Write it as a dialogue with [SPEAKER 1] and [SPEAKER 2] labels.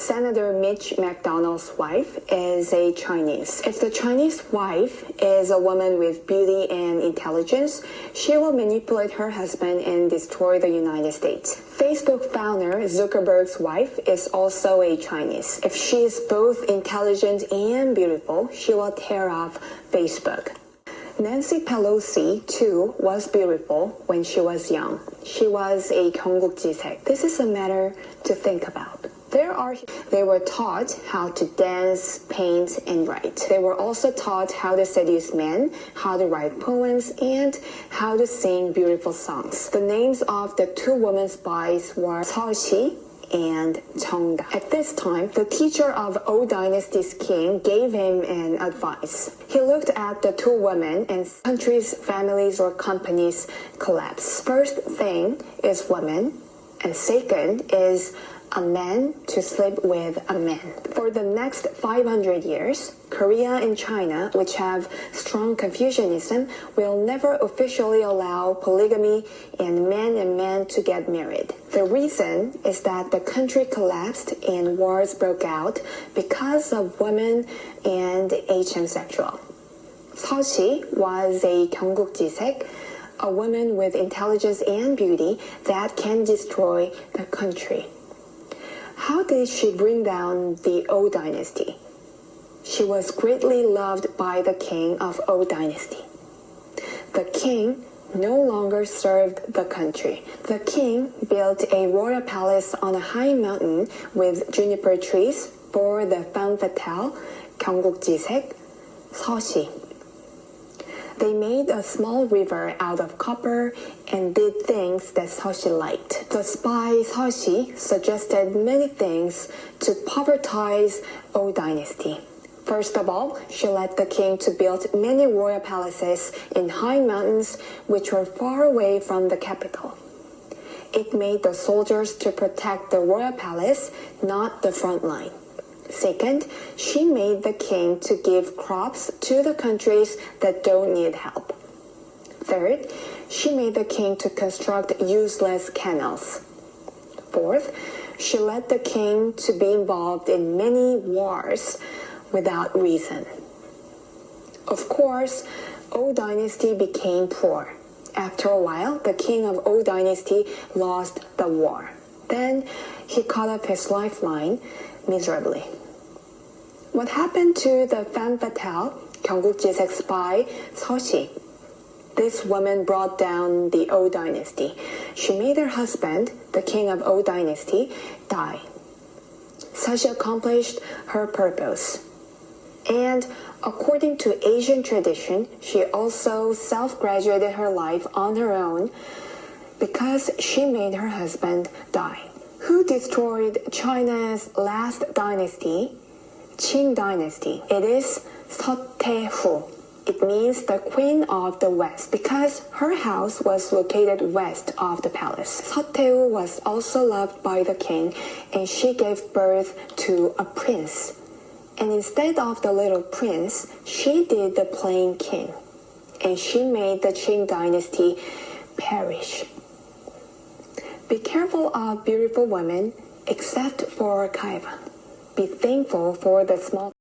[SPEAKER 1] Senator Mitch McDonald's wife is a Chinese. If the Chinese wife is a woman with beauty and intelligence, she will manipulate her husband and destroy the United States. Facebook founder Zuckerberg's wife is also a Chinese. If she is both intelligent and beautiful, she will tear off Facebook. Nancy Pelosi, too, was beautiful when she was young. She was a 경국지색. This is a matter to think about. They were taught how to dance, paint, and write. They were also taught how to seduce men, how to write poems, and how to sing beautiful songs. The names of the two women spies were Cixi and Chengda. At this time, the teacher of Old Dynasty's king gave him an advice. He looked at the two women and countries, families, or companies collapse. First thing is women, and second is a man to sleep with a man. For the next 500 years, Korea and China, which have strong Confucianism, will never officially allow polygamy and men to get married. The reason is that the country collapsed and wars broke out because of women and HM sexual. Cixi was a 경국지색, a woman with intelligence and beauty that can destroy the country. How did she bring down the Old Dynasty? She was greatly loved by the king of Old Dynasty. The king no longer served the country. The king built a royal palace on a high mountain with juniper trees for the femme fatale, 경국지색, Cixi. They made a small river out of copper and did things that Cixi liked. The spy Cixi suggested many things to povertize Old Dynasty. First of all, she led the king to build many royal palaces in high mountains which were far away from the capital. It made the soldiers to protect the royal palace, not the front line. Second, she made the king to give crops to the countries that don't need help. Third, she made the king to construct useless canals. Fourth, she led the king to be involved in many wars without reason. Of course, Old Dynasty became poor. After a while, the king of Old Dynasty lost the war. Then he cut off his lifeline miserably. What happened to the femme fatale, 경국지색 spy, Cixi? This woman brought down the Old Dynasty. She made her husband, the king of Old Dynasty, die. Cixi accomplished her purpose. And according to Asian tradition, she also self-graduated her life on her own because she made her husband die. Who destroyed China's last dynasty? Qing Dynasty. It is Seotaehu. It means the Queen of the West because her house was located west of the palace. Seotaehu was also loved by the king and she gave birth to a prince. And instead of the little prince, she did the plain king. And she made the Qing Dynasty perish. Be careful of beautiful women except for Kaiva. Be thankful for the small